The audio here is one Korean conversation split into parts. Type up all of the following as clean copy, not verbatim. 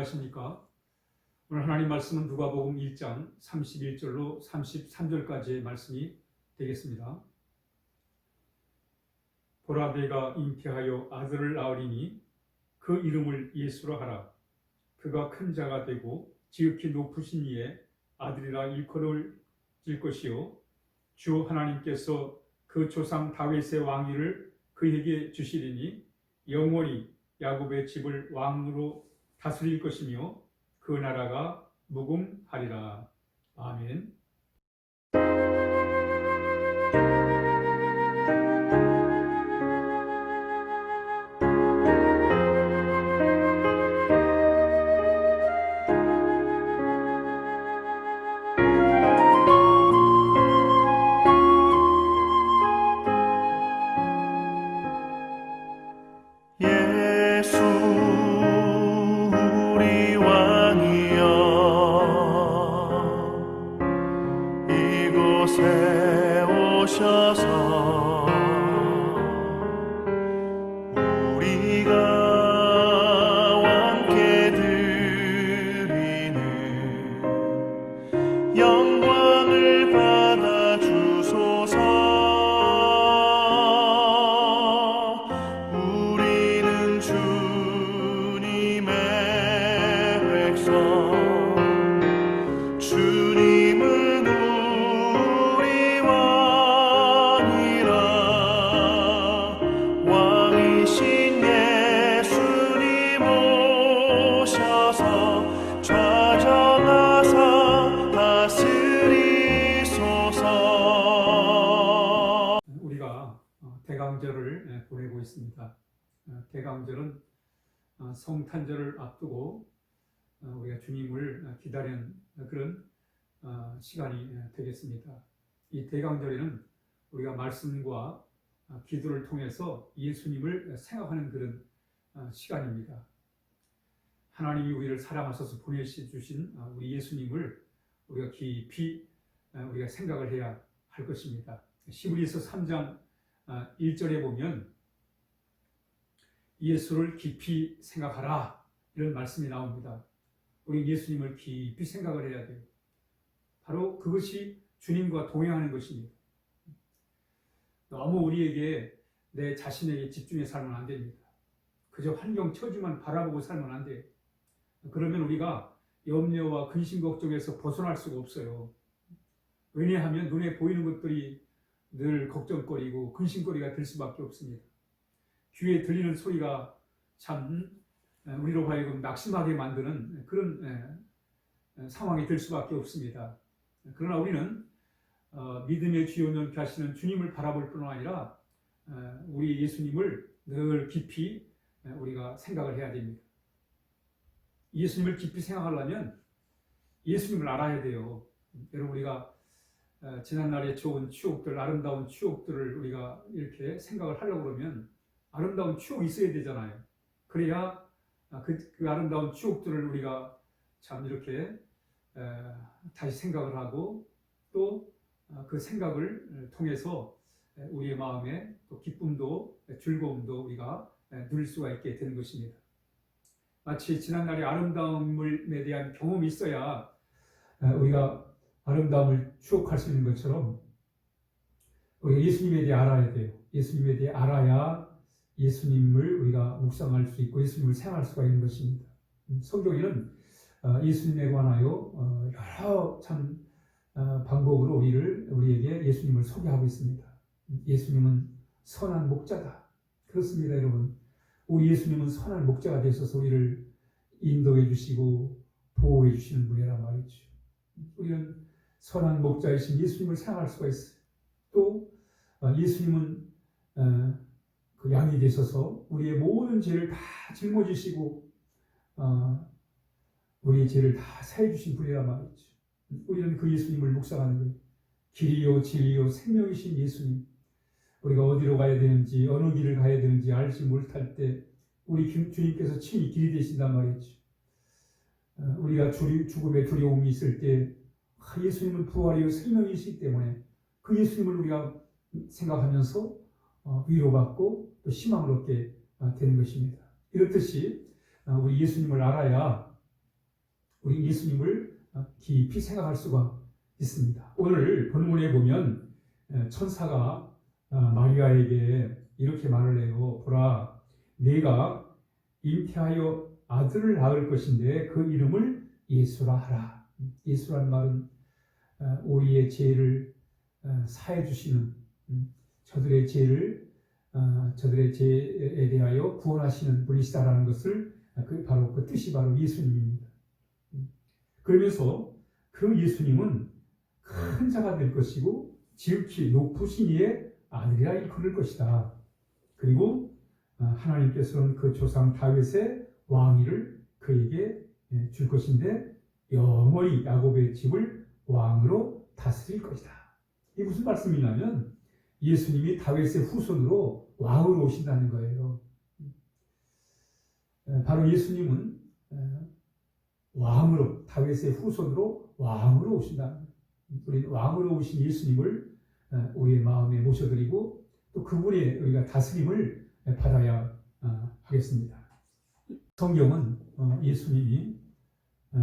안녕하십니까? 오늘 하나님 말씀은 누가복음 1장 31절로 33절까지의 말씀이 되겠습니다. 보라, 내가 잉태하여 아들을 낳으리니 그 이름을 예수라 하라. 그가 큰 자가 되고 지극히 높으신 이의 아들이라 일컬어질 것이요, 주 하나님께서 그 조상 다윗의 왕위를 그에게 주시리니 영원히 야곱의 집을 왕으로 다스릴 것이며 그 나라가 무궁하리라. 아멘. 이곳에 오셔서 우리가 함께 드리는 영광을 받아 주소서. 우리는 주님의 백성, 주님은 우리 왕이라. 왕이신 예수님 오셔서 좌정하사 다스리소서. 우리가 대강절을 보내고 있습니다. 대강절은 성탄절을 앞두고 우리가 주님을 기다리는 그런 시간이 되겠습니다. 이 대강절에는 우리가 말씀과 기도를 통해서 예수님을 생각하는 그런 시간입니다. 하나님이 우리를 사랑하셔서 보내주신 우리 예수님을 우리가 깊이 우리가 생각을 해야 할 것입니다. 히브리서 3장 1절에 보면 예수를 깊이 생각하라, 이런 말씀이 나옵니다. 우리 예수님을 깊이 생각을 해야 돼요. 바로 그것이 주님과 동행하는 것입니다. 너무 우리에게 내 자신에게 집중해 살면 안 됩니다. 그저 환경 처지만 바라보고 살면 안 돼요. 그러면 우리가 염려와 근심 걱정에서 벗어날 수가 없어요. 왜냐하면 눈에 보이는 것들이 늘 걱정거리고 근심거리가 될 수밖에 없습니다. 귀에 들리는 소리가 참 우리로 하여금 낙심하게 만드는 그런 상황이 될 수밖에 없습니다. 그러나 우리는 믿음의 주요 연결 하시는 주님을 바라볼 뿐 아니라 우리 예수님을 늘 깊이 우리가 생각을 해야 됩니다. 예수님을 깊이 생각하려면 예수님을 알아야 돼요. 여러분, 우리가 지난날의 좋은 추억들, 아름다운 추억들을 우리가 이렇게 생각을 하려고 그러면 아름다운 추억이 있어야 되잖아요. 그래야 그 아름다운 추억들을 우리가 참 이렇게 다시 생각을 하고 또 그 생각을 통해서 우리의 마음에 또 기쁨도 즐거움도 우리가 누릴 수가 있게 되는 것입니다. 마치 지난날의 아름다움에 대한 경험이 있어야 우리가 아름다움을 추억할 수 있는 것처럼 우리가 예수님에 대해 알아야 돼요. 예수님에 대해 알아야 예수님을 우리가 묵상할 수 있고 예수님을 생각할 수가 있는 것입니다. 성경에는 예수님에 관하여 여러 참 방법으로 우리에게 예수님을 소개하고 있습니다. 예수님은 선한 목자다. 그렇습니다, 여러분. 우리 예수님은 선한 목자가 되셔서 우리를 인도해 주시고 보호해 주시는 분이란 말이죠. 우리는 선한 목자이신 예수님을 생각할 수가 있어요. 또 예수님은 그 양이 되셔서 우리의 모든 죄를 다 짊어지시고 우리의 죄를 다 사해 주신 분이란 말이죠. 우리는 그 예수님을 묵상하는 거예요. 길이요 진리요 생명이신 예수님. 우리가 어디로 가야 되는지 어느 길을 가야 되는지 알지 못할 때 우리 주님께서 친히 길이 되신단 말이죠. 우리가 죽음의 두려움이 있을 때 예수님은 부활이요 생명이시기 때문에 그 예수님을 우리가 생각하면서 위로받고 또 희망을 얻게 되는 것입니다. 이렇듯이 우리 예수님을 알아야 우리 예수님을 깊이 생각할 수가 있습니다. 오늘 본문에 보면 천사가 마리아에게 이렇게 말을 해요. 보라, 네가 잉태하여 아들을 낳을 것인데 그 이름을 예수라 하라. 예수란 말은 우리의 죄를 사해 주시는, 저들의 죄에 대하여 구원하시는 분이시다라는 것을 바로 그 뜻이 바로 예수님입니다. 그러면서 그 예수님은 큰 자가 될 것이고 지극히 높으신 이의 아들이라 일컬을 것이다. 그리고 하나님께서는 그 조상 다윗의 왕위를 그에게 줄 것인데 영원히 야곱의 집을 왕으로 다스릴 것이다. 이게 무슨 말씀이냐면 예수님이 다윗의 후손으로 왕으로 오신다는 거예요. 바로 예수님은 왕으로, 다윗의 후손으로 왕으로 오신다. 우리 왕으로 오신 예수님을 우리의 마음에 모셔드리고 또 그분의 우리가 다스림을 받아야 하겠습니다. 성경은 예수님이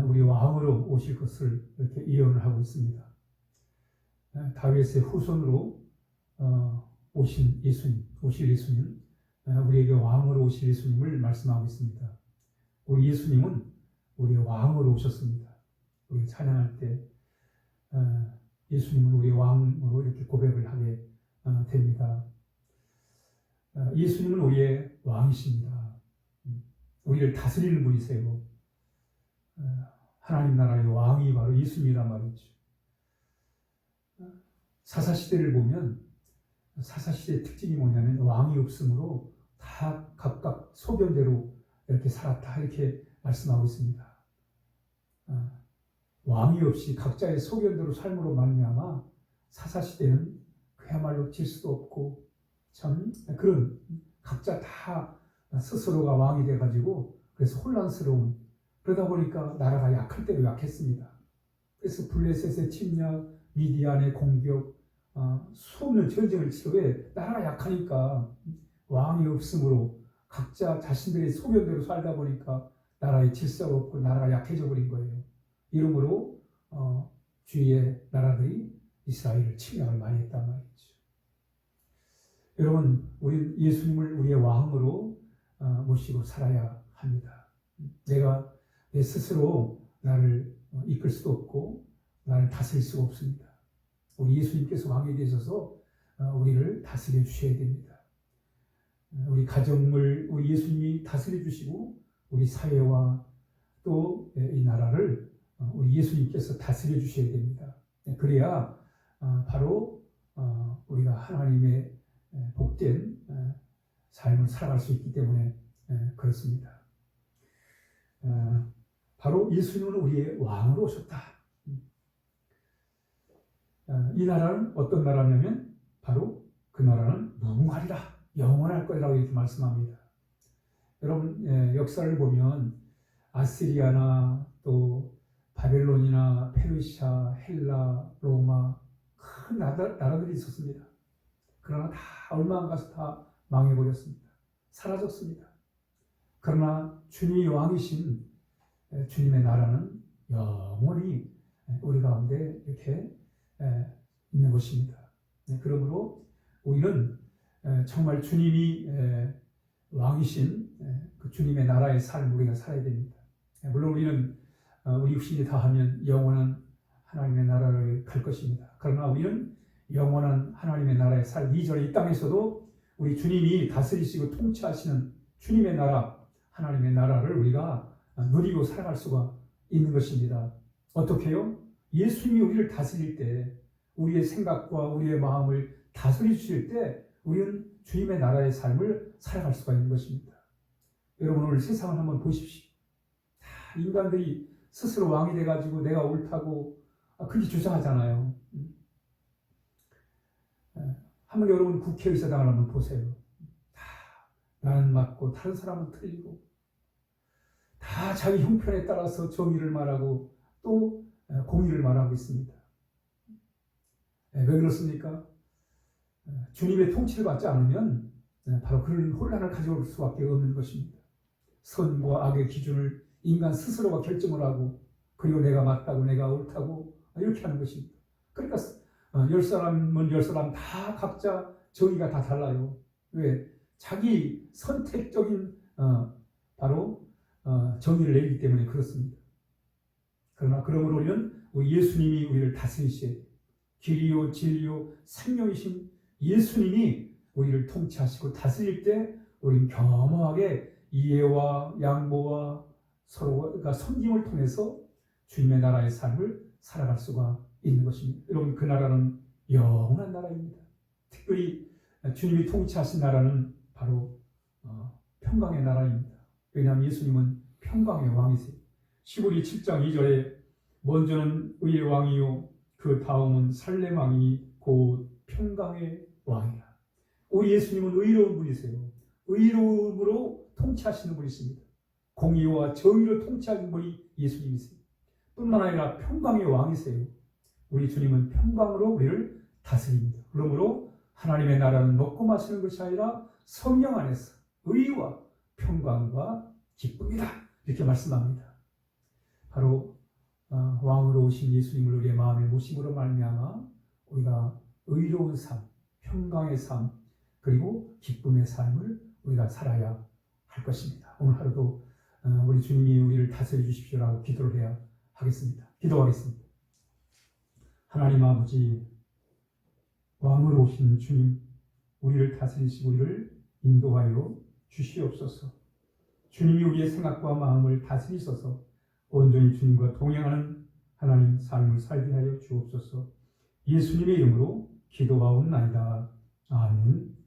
우리 왕으로 오실 것을 이렇게 예언을 하고 있습니다. 다윗의 후손으로 오실 예수님, 우리에게 왕으로 오실 예수님을 말씀하고 있습니다. 우리 예수님은 우리의 왕으로 오셨습니다. 우리 찬양할 때 예수님은 우리의 왕으로 이렇게 고백을 하게 됩니다. 예수님은 우리의 왕이십니다. 우리를 다스리는 분이세요. 하나님 나라의 왕이 바로 예수님이란 말이죠. 사사시대를 보면 사사시대의 특징이 뭐냐면 왕이 없으므로 다 각각 소견대로 이렇게 살았다 이렇게 말씀하고 있습니다. 왕이 없이 각자의 소견대로 삶으로 말미암아 사사시대는 그야말로 질수도 없고 참 그런 각자 다 스스로가 왕이 돼가지고 그래서 혼란스러운, 그러다 보니까 나라가 약할 대로 약했습니다. 그래서 블레셋의 침략, 미디안의 공격, 수없는 전쟁을 치르되 나라가 약하니까 왕이 없으므로 각자 자신들의 소견대로 살다 보니까 나라의 질서가 없고 나라가 약해져 버린 거예요. 이러므로 주위의 나라들이 이스라엘을 침략을 많이 했단 말이죠. 여러분, 우리 예수님을 우리의 왕으로 모시고 살아야 합니다. 내가 내 스스로 나를 이끌 수도 없고 나를 다스릴 수가 없습니다. 우리 예수님께서 왕이 되셔서 우리를 다스려 주셔야 됩니다. 우리 가정을 우리 예수님이 다스려 주시고 우리 사회와 또 이 나라를 우리 예수님께서 다스려 주셔야 됩니다. 그래야 바로 우리가 하나님의 복된 삶을 살아갈 수 있기 때문에 그렇습니다. 바로 예수님은 우리의 왕으로 오셨다. 이 나라는 어떤 나라냐면 바로 그 나라는 무궁하리라, 영원할 거라고 이렇게 말씀합니다. 여러분, 역사를 보면 아시리아나 또 바벨론이나 페르시아, 헬라, 로마 큰 나라들이 있었습니다. 그러나 다 얼마 안 가서 다 망해버렸습니다. 사라졌습니다. 그러나 주님이 왕이신 주님의 나라는 영원히 우리 가운데 이렇게 있는 것입니다. 그러므로 우리는 정말 주님이 왕이신 그 주님의 나라의 삶을 우리가 살아야 됩니다. 물론 우리는 우리 육신이 다하면 영원한 하나님의 나라를 갈 것입니다. 그러나 우리는 영원한 하나님의 나라에 살 이전에 이 땅에서도 우리 주님이 다스리시고 통치하시는 주님의 나라, 하나님의 나라를 우리가 누리고 살아갈 수가 있는 것입니다. 어떻게요? 예수님이 우리를 다스릴 때, 우리의 생각과 우리의 마음을 다스려 주실 때 우리는 주님의 나라의 삶을 살아갈 수가 있는 것입니다. 여러분, 오늘 세상을 한번 보십시오. 다 인간들이 스스로 왕이 돼가지고 내가 옳다고 그렇게 주장하잖아요. 한번 여러분 국회의사당을 한번 보세요. 다 나는 맞고 다른 사람은 틀리고 다 자기 형편에 따라서 정의를 말하고 또 공의를 말하고 있습니다. 왜 그렇습니까? 주님의 통치를 받지 않으면 바로 그런 혼란을 가져올 수밖에 없는 것입니다. 선과 악의 기준을 인간 스스로가 결정을 하고 그리고 내가 맞다고 내가 옳다고 이렇게 하는 것입니다. 그러니까 10사람은 10사람 다 각자 정의가 다 달라요. 왜? 자기 선택적인 바로 정의를 내리기 때문에 그렇습니다. 그러나 그러므로 우리는 우리 예수님이 우리를 다스리셔야 돼요. 길이요 진리요 생명이신 예수님이 우리를 통치하시고 다스릴 때 우리는 겸허하게 이해와 양보와 서로가 섬김을 통해서 주님의 나라의 삶을 살아갈 수가 있는 것입니다. 여러분, 그 나라는 영원한 나라입니다. 특별히 주님이 통치하신 나라는 바로 평강의 나라입니다. 왜냐하면 예수님은 평강의 왕이세요. 시므리 7장 2절에 먼저는 의의 왕이요 그 다음은 살렘 왕이니 곧 평강의 왕이라. 우리 예수님은 의로운 분이세요. 의로움으로 통치하시는 분이십니다. 공의와 정의로 통치하는 분이 예수님이세요. 뿐만 아니라 평강의 왕이세요. 우리 주님은 평강으로 우리를 다스립니다. 그러므로 하나님의 나라는 먹고 마시는 것이 아니라 성령 안에서 의와 평강과 기쁨이다. 이렇게 말씀합니다. 바로 왕으로 오신 예수님을 우리의 마음에 모심으로 말미암아 우리가 의로운 삶, 평강의 삶, 그리고 기쁨의 삶을 우리가 살아야 할 것입니다. 오늘 하루도 우리 주님이 우리를 다스려 주십시오라고 기도를 해야 하겠습니다. 기도하겠습니다. 하나님 아버지, 왕으로 오신 주님, 우리를 다스리시고 우리를 인도하여 주시옵소서. 주님이 우리의 생각과 마음을 다스리셔서 온전히 주님과 동행하는 하나님 삶을 살게 하여 주옵소서. 예수님의 이름으로 기도하옵나이다. 아멘.